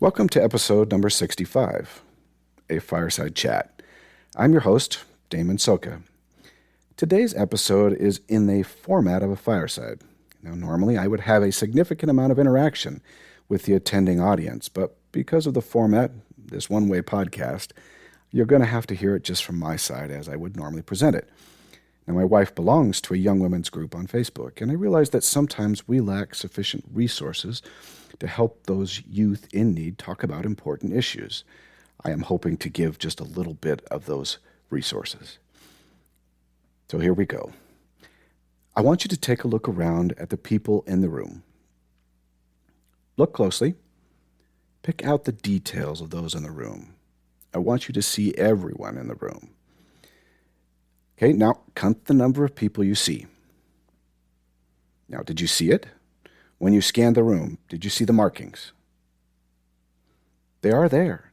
Welcome to episode number 65, a Fireside Chat. I'm your host, Damon Soka. Today's episode is in the format of a fireside. Now, normally I would have a significant amount of interaction with the attending audience, but because of the format, this one-way podcast, you're going to have to hear it just from my side as I would normally present it. Now, my wife belongs to a young women's group on Facebook, and I realize that sometimes we lack sufficient resources to help those youth in need talk about important issues. I am hoping to give just a little bit of those resources. So here we go. I want you to take a look around at the people in the room. Look closely. Pick out the details of those in the room. I want you to see everyone in the room. Okay, now count the number of people you see. Now, did you see it? When you scanned the room, did you see the markings? They are there.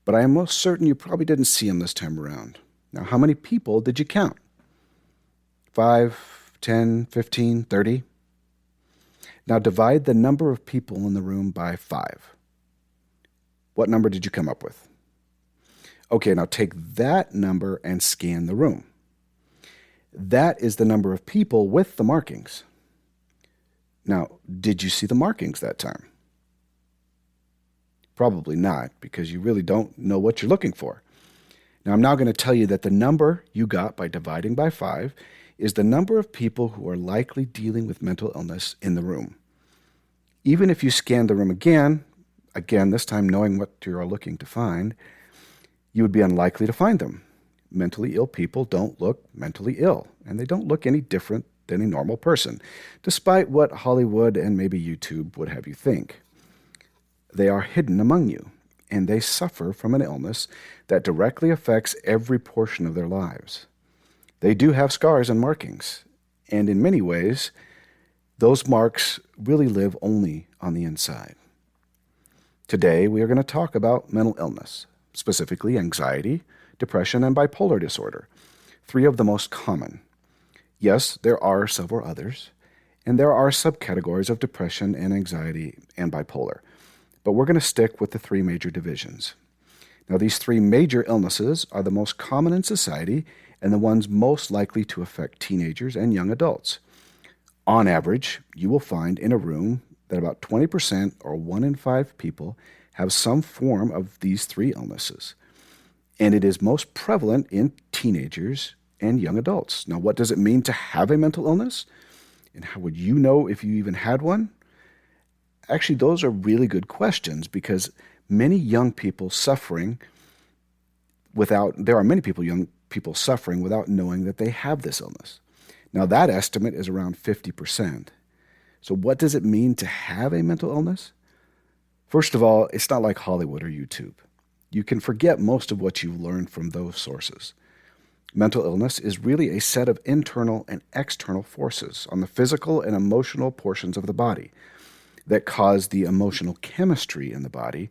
But I am most certain you probably didn't see them this time around. Now, how many people did you count? 5, 10, 15, 30? Now divide the number of people in the room by 5. What number did you come up with? Okay, now take that number and scan the room. That is the number of people with the markings. Now, did you see the markings that time? Probably not, because you really don't know what you're looking for. Now, I'm now going to tell you that the number you got by dividing by 5 is the number of people who are likely dealing with mental illness in the room. Even if you scan the room again, this time knowing what you're looking to find, you would be unlikely to find them. Mentally ill people don't look mentally ill, and they don't look any different than a normal person, despite what Hollywood and maybe YouTube would have you think. They are hidden among you, and they suffer from an illness that directly affects every portion of their lives. They do have scars and markings, and in many ways, those marks really live only on the inside. Today, we are going to talk about mental illness, specifically anxiety, depression, and bipolar disorder, 3 of the most common. Yes, there are several others, and there are subcategories of depression and anxiety and bipolar, but we're going to stick with the 3 major divisions. Now, these 3 major illnesses are the most common in society and the ones most likely to affect teenagers and young adults. On average, you will find in a room that about 20% or 1 in 5 people have some form of these 3 illnesses, and it is most prevalent in teenagers and young adults. Now, what does it mean to have a mental illness? And how would you know if you even had one? Actually, those are really good questions because many young people suffering there are many young people suffering without knowing that they have this illness. Now, that estimate is around 50%. So what does it mean to have a mental illness? First of all, it's not like Hollywood or YouTube. You can forget most of what you've learned from those sources. Mental illness is really a set of internal and external forces on the physical and emotional portions of the body that cause the emotional chemistry in the body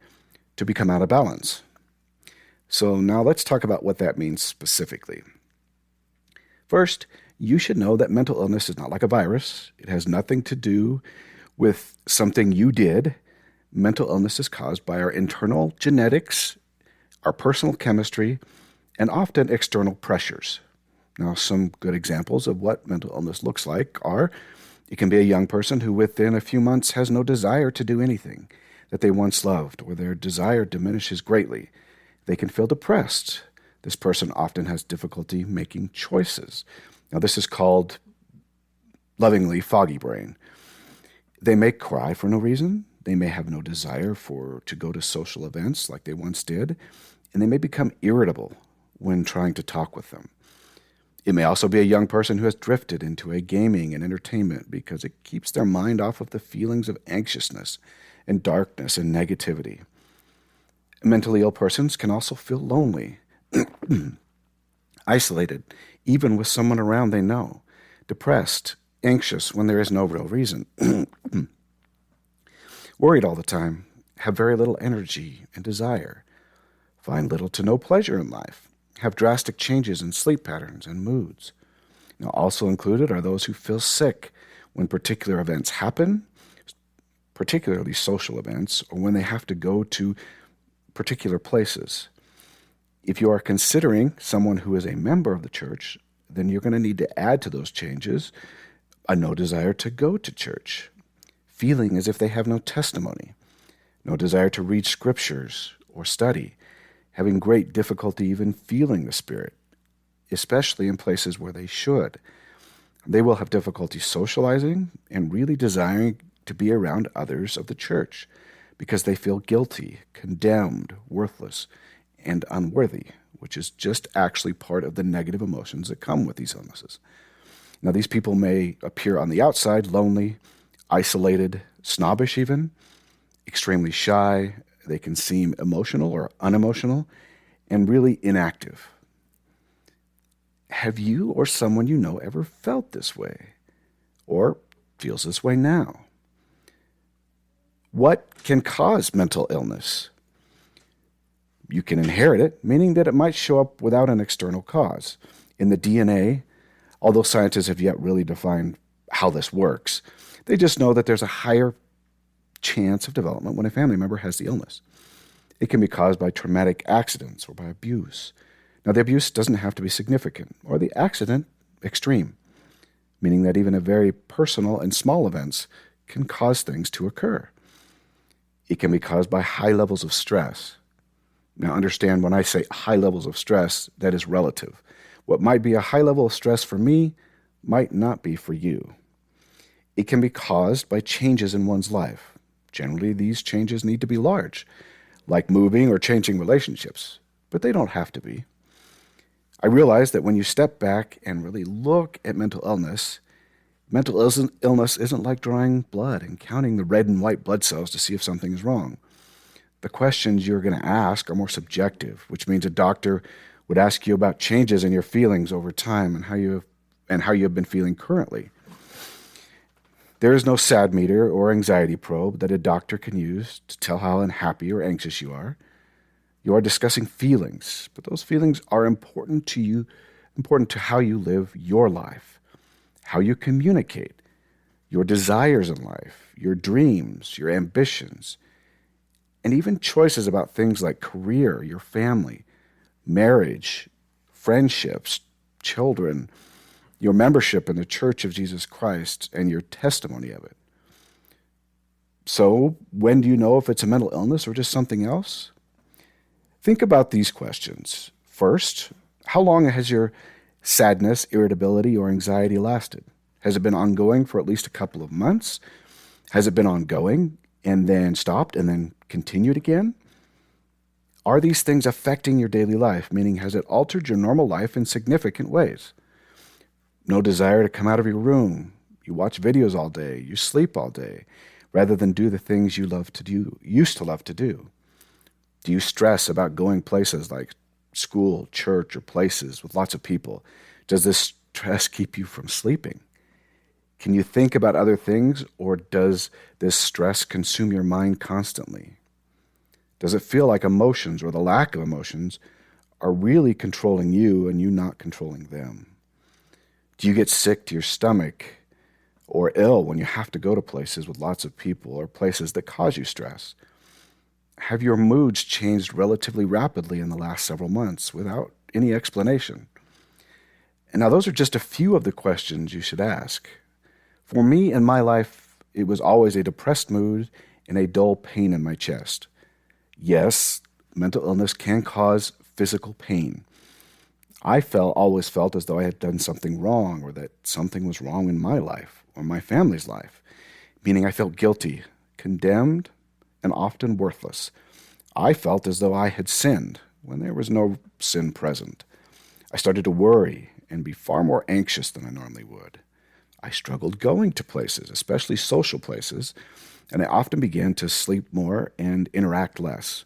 to become out of balance. So now let's talk about what that means specifically. First, you should know that mental illness is not like a virus. It has nothing to do with something you did. Mental illness is caused by our internal genetics, our personal chemistry, and often external pressures. Now, some good examples of what mental illness looks like are, it can be a young person who within a few months has no desire to do anything that they once loved, or their desire diminishes greatly. They can feel depressed. This person often has difficulty making choices. Now, this is called lovingly foggy brain. They may cry for no reason. They may have no desire to go to social events like they once did, and they may become irritable when trying to talk with them. It may also be a young person who has drifted into a gaming and entertainment because it keeps their mind off of the feelings of anxiousness and darkness and negativity. Mentally ill persons can also feel lonely, isolated, even with someone around they know, depressed, anxious when there is no real reason, worried all the time, have very little energy and desire, find little to no pleasure in life, have drastic changes in sleep patterns and moods. Now, also included are those who feel sick when particular events happen, particularly social events, or when they have to go to particular places. If you are considering someone who is a member of the church, then you're going to need to add to those changes a no desire to go to church, feeling as if they have no testimony, no desire to read scriptures or study, having great difficulty even feeling the Spirit, especially in places where they should. They will have difficulty socializing and really desiring to be around others of the church because they feel guilty, condemned, worthless, and unworthy, which is just actually part of the negative emotions that come with these illnesses. Now, these people may appear on the outside lonely, isolated, snobbish even, extremely shy. They can seem emotional or unemotional, and really inactive. Have you or someone you know ever felt this way, or feels this way now? What can cause mental illness? You can inherit it, meaning that it might show up without an external cause. In the DNA, although scientists have yet really defined how this works, they just know that there's a higher chance of development when a family member has the illness. It can be caused by traumatic accidents or by abuse. Now, the abuse doesn't have to be significant, or the accident extreme, meaning that even a very personal and small events can cause things to occur. It can be caused by high levels of stress. Now, understand when I say high levels of stress, that is relative. What might be a high level of stress for me might not be for you. It can be caused by changes in one's life. Generally, these changes need to be large, like moving or changing relationships, but they don't have to be. I realize that when you step back and really look at mental illness isn't like drawing blood and counting the red and white blood cells to see if something is wrong. The questions you're going to ask are more subjective, which means a doctor would ask you about changes in your feelings over time and how you have been feeling currently. There is no SAD meter or anxiety probe that a doctor can use to tell how unhappy or anxious you are. You are discussing feelings, but those feelings are important to you, important to how you live your life, how you communicate, your desires in life, your dreams, your ambitions, and even choices about things like career, your family, marriage, friendships, children, your membership in the Church of Jesus Christ, and your testimony of it. So, when do you know if it's a mental illness or just something else? Think about these questions. First, how long has your sadness, irritability, or anxiety lasted? Has it been ongoing for at least a couple of months? Has it been ongoing and then stopped and then continued again? Are these things affecting your daily life? Meaning, has it altered your normal life in significant ways? No desire to come out of your room. You watch videos all day. You sleep all day, rather than do the things you used to love to do. Do you stress about going places like school, church, or places with lots of people? Does this stress keep you from sleeping? Can you think about other things, or does this stress consume your mind constantly? Does it feel like emotions or the lack of emotions are really controlling you and you not controlling them? Do you get sick to your stomach or ill when you have to go to places with lots of people or places that cause you stress? Have your moods changed relatively rapidly in the last several months without any explanation? And now those are just a few of the questions you should ask. For me in my life, it was always a depressed mood and a dull pain in my chest. Yes, mental illness can cause physical pain. I always felt as though I had done something wrong, or that something was wrong in my life or my family's life, meaning I felt guilty, condemned, and often worthless. I felt as though I had sinned when there was no sin present. I started to worry and be far more anxious than I normally would. I struggled going to places, especially social places, and I often began to sleep more and interact less.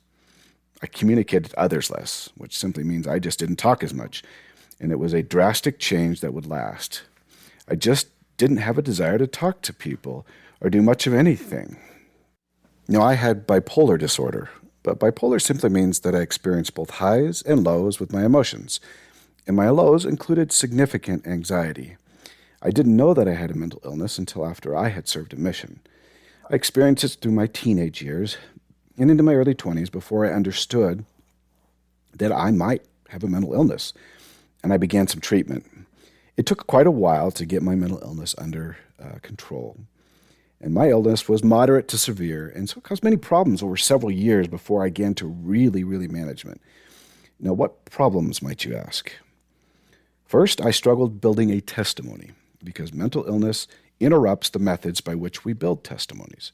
I communicated to others less, which simply means I just didn't talk as much, and it was a drastic change that would last. I just didn't have a desire to talk to people or do much of anything. Now, I had bipolar disorder, but bipolar simply means that I experienced both highs and lows with my emotions, and my lows included significant anxiety. I didn't know that I had a mental illness until after I had served a mission. I experienced it through my teenage years and into my early 20s before I understood that I might have a mental illness, and I began some treatment. It took quite a while to get my mental illness under control. And my illness was moderate to severe, and so it caused many problems over several years before I began to really manage it. Now, what problems might you ask? First, I struggled building a testimony because mental illness interrupts the methods by which we build testimonies.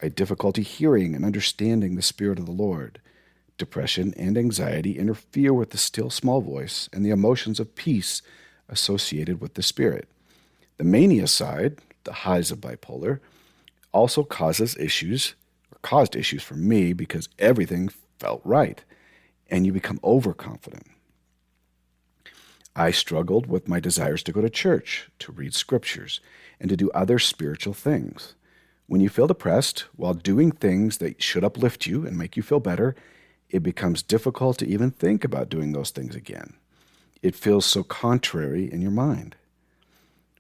I had difficulty hearing and understanding the Spirit of the Lord. Depression and anxiety interfere with the still small voice and the emotions of peace associated with the Spirit. The mania side, the highs of bipolar, also caused issues for me because everything felt right, and you become overconfident. I struggled with my desires to go to church, to read scriptures, and to do other spiritual things. When you feel depressed while doing things that should uplift you and make you feel better, it becomes difficult to even think about doing those things again. It feels so contrary in your mind.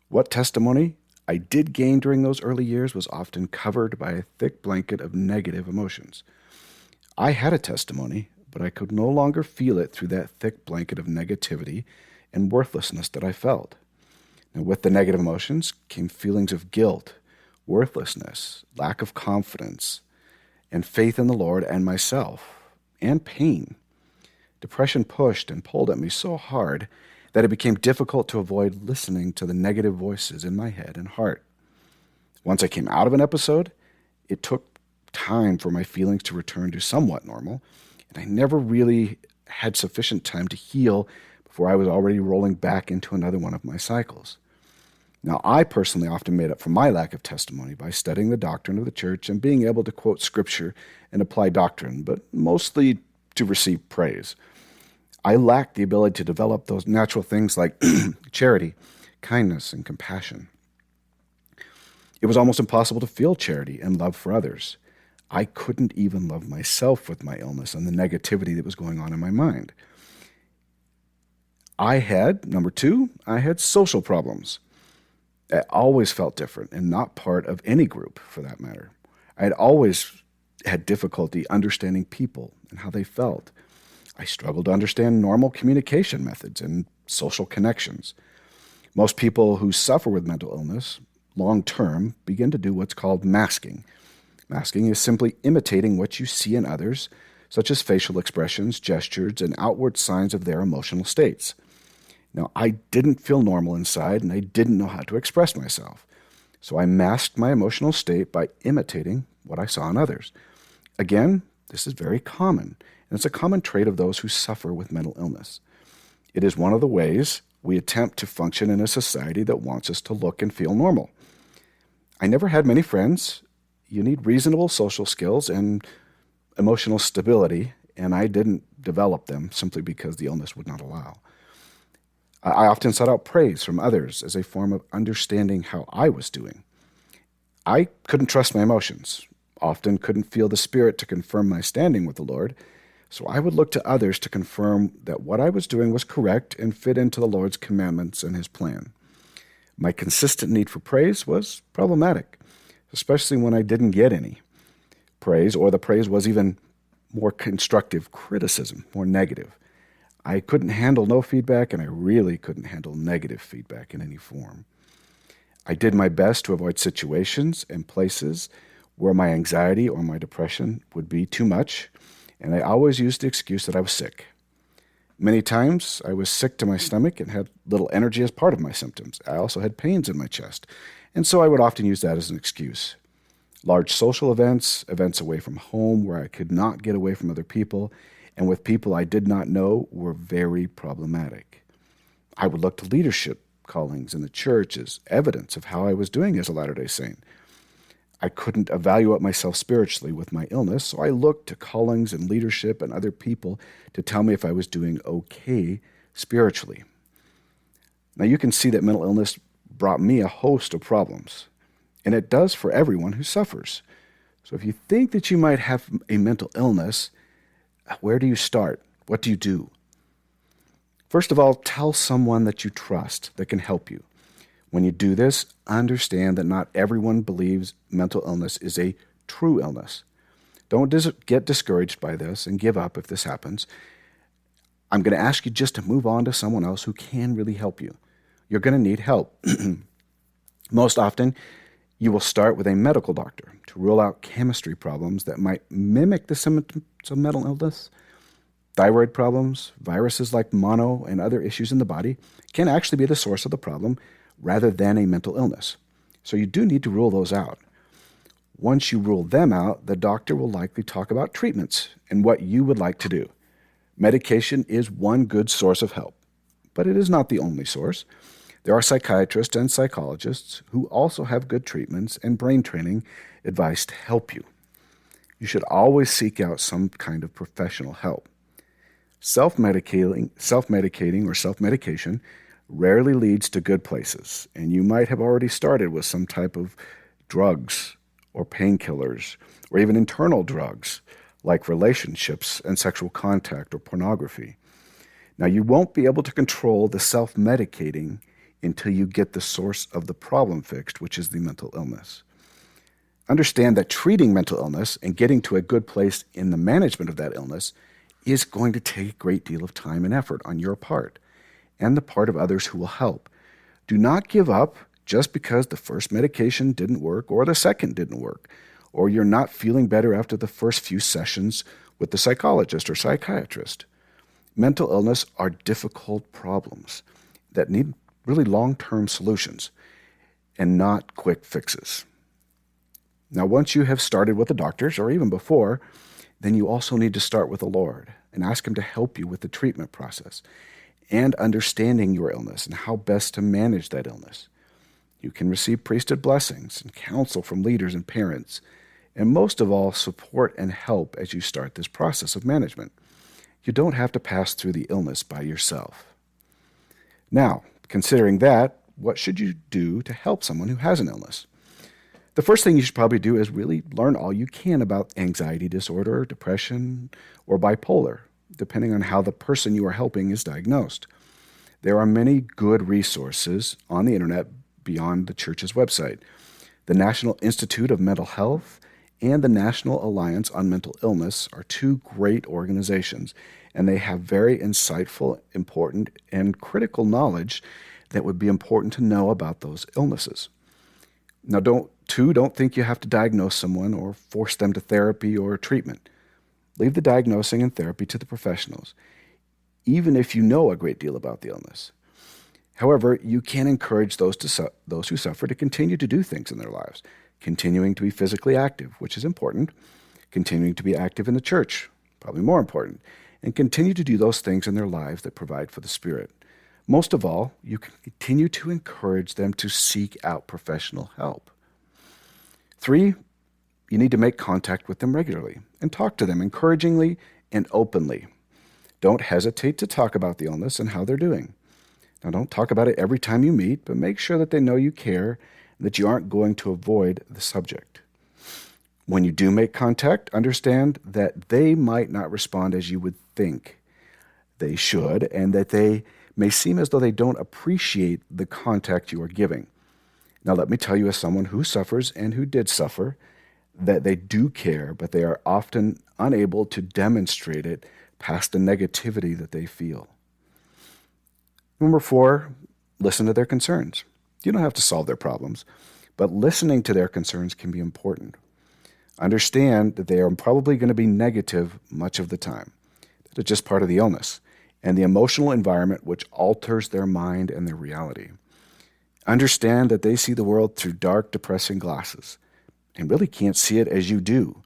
What testimony I did gain during those early years was often covered by a thick blanket of negative emotions. I had a testimony, but I could no longer feel it through that thick blanket of negativity and worthlessness that I felt. Now, with the negative emotions came feelings of guilt, worthlessness, lack of confidence, and faith in the Lord and myself, and pain. Depression pushed and pulled at me so hard that it became difficult to avoid listening to the negative voices in my head and heart. Once I came out of an episode, it took time for my feelings to return to somewhat normal, and I never really had sufficient time to heal before I was already rolling back into another one of my cycles. Now, I personally often made up for my lack of testimony by studying the doctrine of the church and being able to quote scripture and apply doctrine, but mostly to receive praise. I lacked the ability to develop those natural things like charity, kindness, and compassion. It was almost impossible to feel charity and love for others. I couldn't even love myself with my illness and the negativity that was going on in my mind. Number two, I had social problems. I always felt different and not part of any group, for that matter. I had always had difficulty understanding people and how they felt. I struggled to understand normal communication methods and social connections. Most people who suffer with mental illness, long-term, begin to do what's called masking. Masking is simply imitating what you see in others, such as facial expressions, gestures, and outward signs of their emotional states. Now, I didn't feel normal inside, and I didn't know how to express myself. So I masked my emotional state by imitating what I saw in others. Again, this is very common, and it's a common trait of those who suffer with mental illness. It is one of the ways we attempt to function in a society that wants us to look and feel normal. I never had many friends. You need reasonable social skills and emotional stability, and I didn't develop them simply because the illness would not allow. I often sought out praise from others as a form of understanding how I was doing. I couldn't trust my emotions, often couldn't feel the Spirit to confirm my standing with the Lord, so I would look to others to confirm that what I was doing was correct and fit into the Lord's commandments and His plan. My consistent need for praise was problematic, especially when I didn't get any praise, or the praise was even more constructive criticism, more negative. I couldn't handle no feedback, and I really couldn't handle negative feedback in any form. I did my best to avoid situations and places where my anxiety or my depression would be too much, and I always used the excuse that I was sick. Many times I was sick to my stomach and had little energy as part of my symptoms. I also had pains in my chest, and so I would often use that as an excuse. Large social events, events away from home where I could not get away from other people, and with people I did not know were very problematic. I would look to leadership callings in the church as evidence of how I was doing as a Latter-day Saint. I couldn't evaluate myself spiritually with my illness, so I looked to callings and leadership and other people to tell me if I was doing okay spiritually. Now you can see that mental illness brought me a host of problems, and it does for everyone who suffers. So if you think that you might have a mental illness, where do you start? What do you do? First of all, tell someone that you trust that can help you. When you do this, understand that not everyone believes mental illness is a true illness. Don't get discouraged by this and give up if this happens. I'm going to ask you just to move on to someone else who can really help you. You're going to need help. Most often, you will start with a medical doctor to rule out chemistry problems that might mimic the symptoms of mental illness. Thyroid problems, viruses like mono, and other issues in the body can actually be the source of the problem rather than a mental illness. So you do need to rule those out. Once you rule them out, the doctor will likely talk about treatments and what you would like to do. Medication is one good source of help, but it is not the only source. There are psychiatrists and psychologists who also have good treatments and brain training advice to help you. You should always seek out some kind of professional help. Self-medicating or self-medication rarely leads to good places, and you might have already started with some type of drugs or painkillers or even internal drugs like relationships and sexual contact or pornography. Now, you won't be able to control the self-medicating until you get the source of the problem fixed, which is the mental illness. Understand that treating mental illness and getting to a good place in the management of that illness is going to take a great deal of time and effort on your part and the part of others who will help. Do not give up just because the first medication didn't work or the second didn't work, or you're not feeling better after the first few sessions with the psychologist or psychiatrist. Mental illness are difficult problems that need really long-term solutions and not quick fixes. Now, once you have started with the doctors, or even before, then you also need to start with the Lord and ask Him to help you with the treatment process and understanding your illness and how best to manage that illness. You can receive priesthood blessings and counsel from leaders and parents, and most of all, support and help as you start this process of management. You don't have to pass through the illness by yourself. Now, considering that, what should you do to help someone who has an illness? The first thing you should probably do is really learn all you can about anxiety disorder, depression, or bipolar, depending on how the person you are helping is diagnosed. There are many good resources on the internet beyond the church's website. The National Institute of Mental Health and the National Alliance on Mental Illness are two great organizations, and they have very insightful, important, and critical knowledge that would be important to know about those illnesses. Now, don't think you have to diagnose someone or force them to therapy or treatment. Leave the diagnosing and therapy to the professionals, even if you know a great deal about the illness. However, you can encourage those who suffer to continue to do things in their lives, continuing to be physically active, which is important, continuing to be active in the church, probably more important, and continue to do those things in their lives that provide for the Spirit. Most of all, you can continue to encourage them to seek out professional help. 3, you need to make contact with them regularly and talk to them encouragingly and openly. Don't hesitate to talk about the illness and how they're doing. Now, don't talk about it every time you meet, but make sure that they know you care and that you aren't going to avoid the subject. When you do make contact, understand that they might not respond as you would think they should, and that they may seem as though they don't appreciate the contact you are giving. Now, let me tell you, as someone who suffers and who did suffer, that they do care, but they are often unable to demonstrate it past the negativity that they feel. Number 4, listen to their concerns. You don't have to solve their problems, but listening to their concerns can be important. Understand that they are probably going to be negative much of the time. That is just part of the illness and the emotional environment which alters their mind and their reality. Understand that they see the world through dark, depressing glasses and really can't see it as you do.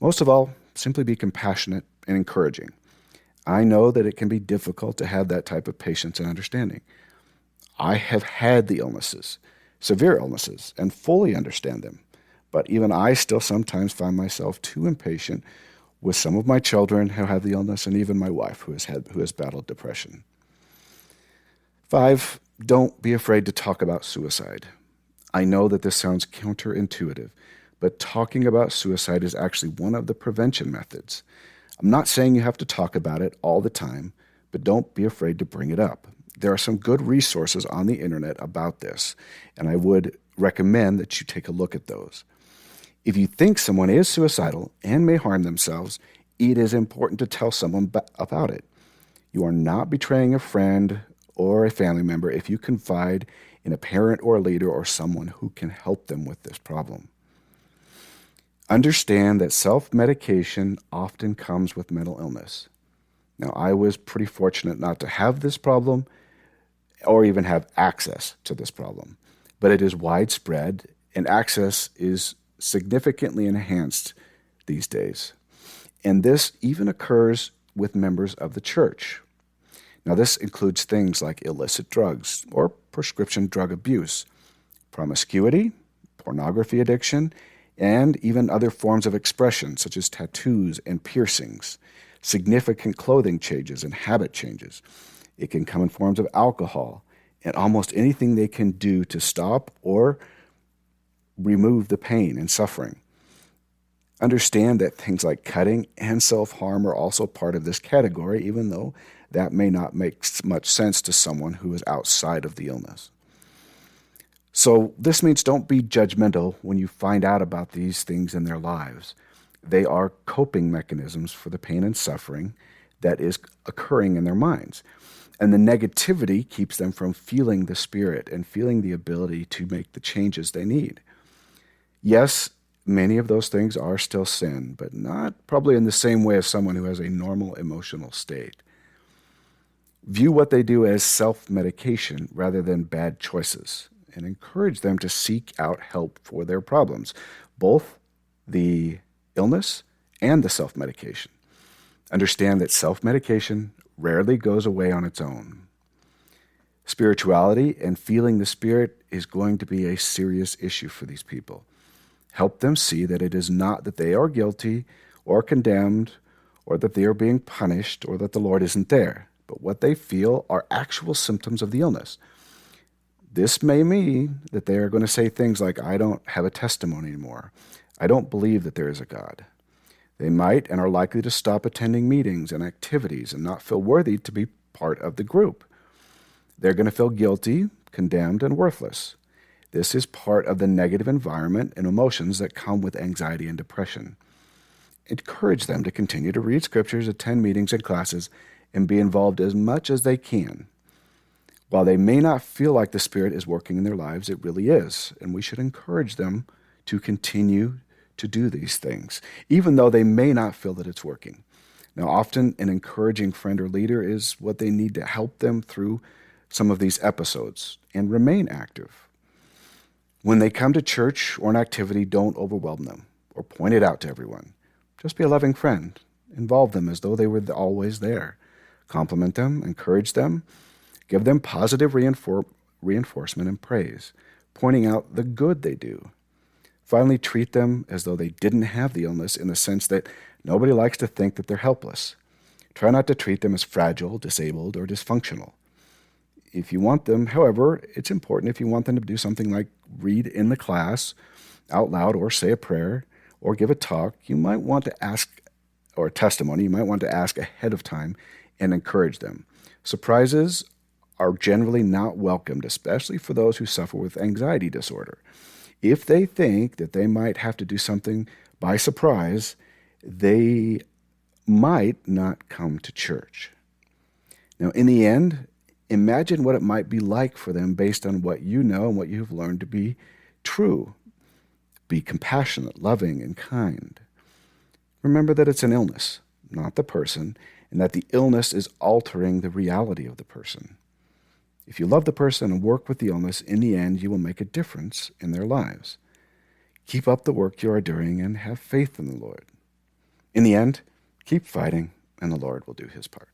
Most of all, simply be compassionate and encouraging. I know that it can be difficult to have that type of patience and understanding. I have had the illnesses, severe illnesses, and fully understand them. But even I still sometimes find myself too impatient with some of my children who have the illness and even my wife who has battled depression. 5, don't be afraid to talk about suicide. I know that this sounds counterintuitive, but talking about suicide is actually one of the prevention methods. I'm not saying you have to talk about it all the time, but don't be afraid to bring it up. There are some good resources on the internet about this, and I would recommend that you take a look at those. If you think someone is suicidal and may harm themselves, it is important to tell someone about it. You are not betraying a friend or a family member if you confide in a parent or a leader or someone who can help them with this problem. Understand that self-medication often comes with mental illness. Now, I was pretty fortunate not to have this problem or even have access to this problem, but it is widespread and access is significantly enhanced these days. And this even occurs with members of the church. Now, this includes things like illicit drugs or prescription drug abuse, promiscuity, pornography addiction, and even other forms of expression such as tattoos and piercings, significant clothing changes and habit changes. It can come in forms of alcohol and almost anything they can do to stop or remove the pain and suffering. Understand that things like cutting and self-harm are also part of this category, even though that may not make much sense to someone who is outside of the illness. So this means don't be judgmental when you find out about these things in their lives. They are coping mechanisms for the pain and suffering that is occurring in their minds. And the negativity keeps them from feeling the Spirit and feeling the ability to make the changes they need. Yes, many of those things are still sin, but not probably in the same way as someone who has a normal emotional state. View what they do as self-medication rather than bad choices, and encourage them to seek out help for their problems, both the illness and the self-medication. Understand that self-medication rarely goes away on its own. Spirituality and feeling the Spirit is going to be a serious issue for these people. Help them see that it is not that they are guilty or condemned or that they are being punished or that the Lord isn't there, but what they feel are actual symptoms of the illness. This may mean that they are going to say things like, I don't have a testimony anymore. I don't believe that there is a God. They might and are likely to stop attending meetings and activities and not feel worthy to be part of the group. They're going to feel guilty, condemned, and worthless. This is part of the negative environment and emotions that come with anxiety and depression. Encourage them to continue to read scriptures, attend meetings and classes, and be involved as much as they can. While they may not feel like the Spirit is working in their lives, it really is, and we should encourage them to continue to do these things, even though they may not feel that it's working. Now, often an encouraging friend or leader is what they need to help them through some of these episodes and remain active. When they come to church or an activity, don't overwhelm them or point it out to everyone. Just be a loving friend. Involve them as though they were always there. Compliment them, encourage them, give them positive reinforcement and praise, pointing out the good they do. Finally, treat them as though they didn't have the illness in the sense that nobody likes to think that they're helpless. Try not to treat them as fragile, disabled, or dysfunctional. If you want them, however, it's important if you want them to do something like read in the class out loud or say a prayer or give a talk, you might want to ask, or a testimony, you might want to ask ahead of time and encourage them. Surprises are generally not welcomed, especially for those who suffer with anxiety disorder. If they think that they might have to do something by surprise, they might not come to church. Now, in the end, imagine what it might be like for them based on what you know and what you've learned to be true. Be compassionate, loving, and kind. Remember that it's an illness, not the person, and that the illness is altering the reality of the person. If you love the person and work with the illness, in the end, you will make a difference in their lives. Keep up the work you are doing and have faith in the Lord. In the end, keep fighting, and the Lord will do his part.